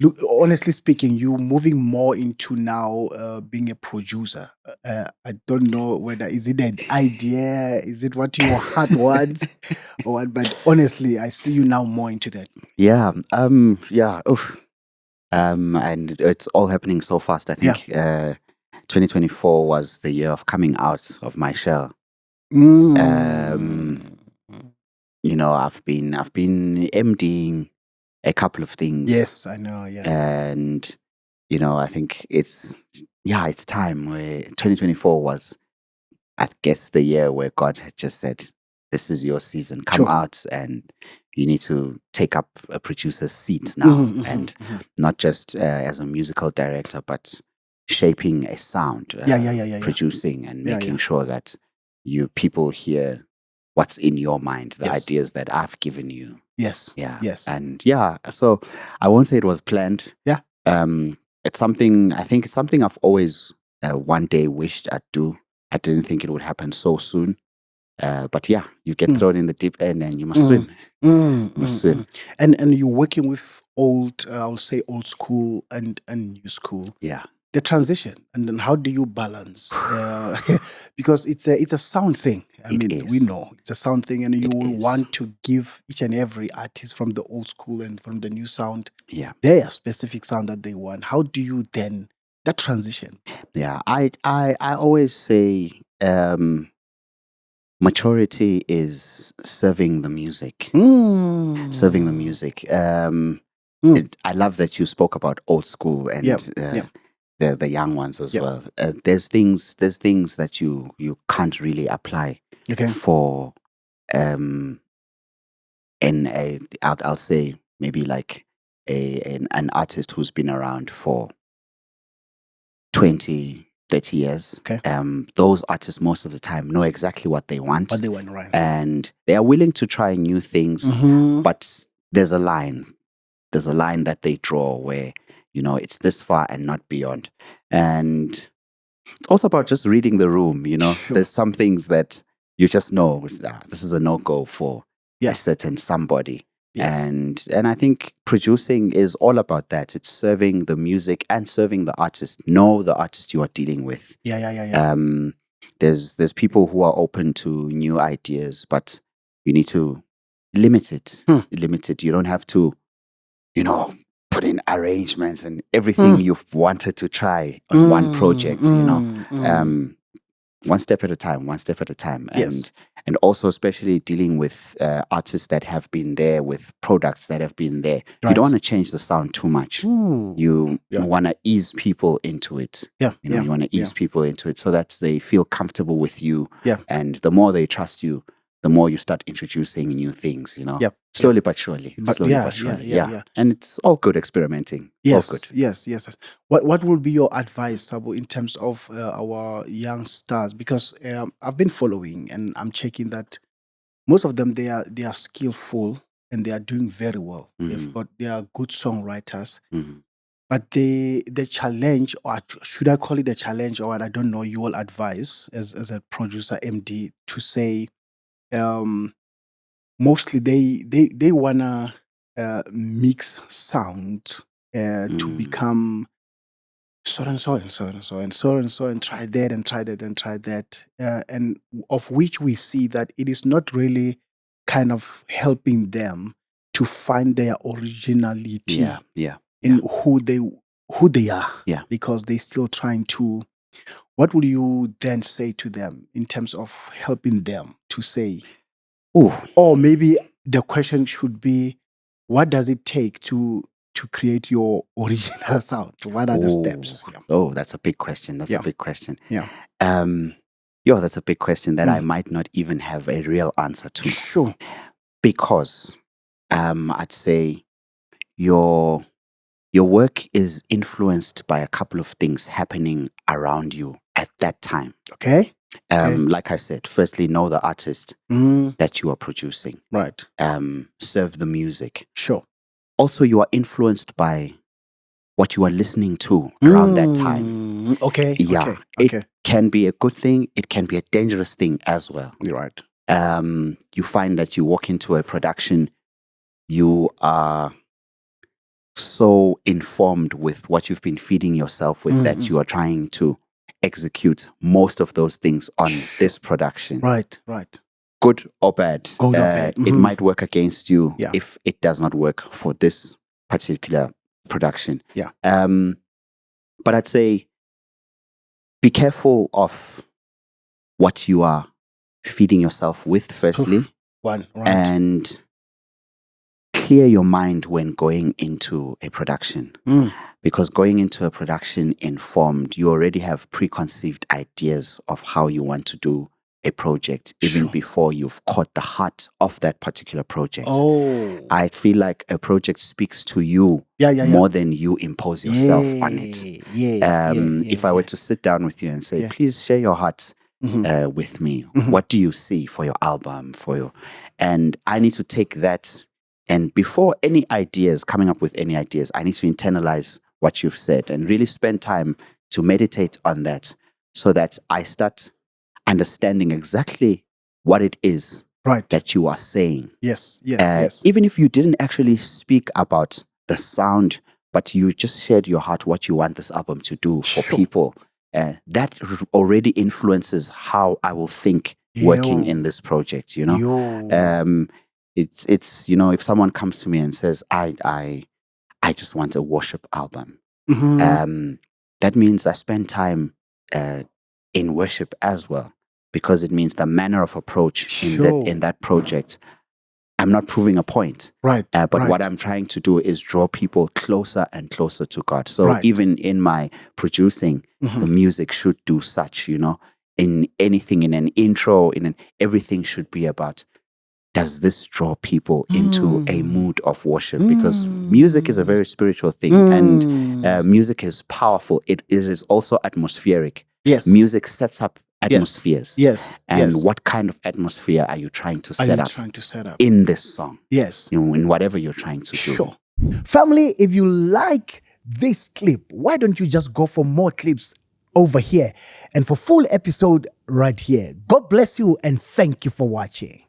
Look, honestly speaking, you moving more into now being a producer. I don't know whether is it an idea, is it what your heart wants, or what? But honestly, I see you now more into that. Yeah. Yeah. Oof. And it's all happening so fast. I Yeah. think 2024 was the year of coming out of my shell. Mm. Um, I've been MDing a couple of things, Yes, I know. Yeah. and I think it's time. Where 2024 was, I guess, the year where God had just said, "This is your season. Come Sure. out, and you need to take up a producer's seat now, Mhm, mhm, and mhm. not just as a musical director, but shaping a sound, Yeah, yeah, yeah, yeah, yeah, producing, and yeah, yeah. making sure that you people hear what's in your mind, the Yes, ideas that I've given you." yes, Yeah, yes. and yeah, so I won't say it was planned. Yeah. It's something, I think it's something I've always one day wished I'd do. I didn't think it would happen so soon. But yeah, you get Mm, thrown in the deep end and you must mm, swim. mm, You must mm, swim. mm. And you're working with old, I'll say old school and new school. Yeah. The transition, and then how do you balance? Because it's a sound thing. I It mean, we is. know it's a sound thing, and you It will is. want to give each and every artist from the old school and from the new sound Yeah. their specific sound that they want. How do you then that transition? Yeah. I always say maturity is serving the music. Serving the Mm. music. Mm. I love that you spoke about old school Yeah, and yeah, the young ones as yeah. well. There's things that you can't really apply Okay. for um I'll say maybe like an artist who's been around for 20, 30 years. Okay. Those artists most of the time know exactly what they want, What they want, right? and they are willing to try new things, Mm-hmm. but there's a line. There's a line that they draw where, it's this far and not beyond. And it's also about just reading the room. Sure. There's some things that you just know, this is a no-go for a Yeah. certain somebody. Yes. And I think producing is all about that. It's serving the music and serving the artist. Know the artist you are dealing with. Yeah. Yeah. Yeah. Yeah. Um, there's people who are open to new ideas, but you need to limit it. Hmm. Limit it. You don't have to, you know, put in arrangements and everything Mm. you've wanted to try on one Mm. project. Mm. Mm. Um, one step at a time, one step at a time. Yes. And also especially dealing with artists that have been there, with products that have been there. You don't Right. want to change the sound too much. Ooh. You Yeah. want to ease people into it. Yeah. You Yeah. want to Yeah. ease people into it so that they feel comfortable with you. Yeah. And the more they trust you, the more you start introducing new things. Yeah. Slowly but surely. But Slowly yeah, but yeah, surely. yeah, Yeah. yeah. And it's all good experimenting. It's all good. Yes, yes, yes, yes. What will be your advice, Sabu, in terms of our young stars? Because I've been following and I'm checking that most of them they are skillful and they are doing very well. They are good songwriters. Mhm. But the challenge, or should I call it a challenge, or what, I don't know. Your advice as a producer MD to say um, mostly they wanna mix sound to Mm. become so and so and so and so and so and so and try that and try that and try that and of which we see that it is not really kind of helping them to find their originality Yeah. Yeah. Yeah. in who they are, Yeah. because they're still trying to. What will you then say to them in terms of helping them to say, Oh, or maybe the question should be, what does it take to create your original sound? What are the oh, steps? Yeah. oh, that's a big question. That's a Yeah. big question. Yeah. Um, that's a big question that I Mm. might not even have a real answer to, Sure. because I'd say your your work is influenced by a couple of things happening around you at that time. Okay. Okay. Like I said, firstly, know the artist Mm. that you are producing. Right. Serve the music. Sure. Also, you are influenced by what you are listening to around that time. Okay. Yeah, Okay. it Okay. can be a good thing. It can be a dangerous thing as well. You're right. You find that you walk into a production, you are so informed with what you've been feeding yourself with that you are trying to execute most of those things on this production. Right. Good or bad. Good or bad. It might work against you Yeah. if it does not work for this particular production. Yeah. But I'd say be careful of what you are feeding yourself with, firstly. One, right. And clear your mind when going into a production. Because going into a production informed, you already have preconceived ideas of how you want to do a project, even before you've caught the heart of that particular project. I feel like a project speaks to you more than you impose yourself on it. If I were to sit down with you and say, please share your heart with me. What do you see for your album? And I need to take that, and before any ideas, coming up with any ideas, I need to internalize what you've said and really spend time to meditate on that, so that I start understanding exactly what it is that you are saying. Yes. Even if you didn't actually speak about the sound, but you just shared your heart, what you want this album to do for people, that already influences how I will think working in this project, you know. It's you know, if someone comes to me and says, I just want a worship album, that means I spend time in worship as well, because it means the manner of approach in that project. I'm not proving a point, but what I'm trying to do is draw people closer and closer to God. So even in my producing, the music should do such, you know, in anything, in an intro, everything should be about, does this draw people into a mood of worship? Because music is a very spiritual thing, and music is powerful. It is also atmospheric. Yes. Music sets up atmospheres. Yes. And what kind of atmosphere are you trying to set up in this song? Yes. You know, in whatever you're trying to do. Sure. Family, if you like this clip, why don't you just go for more clips over here and for full episode right here? God bless you and thank you for watching.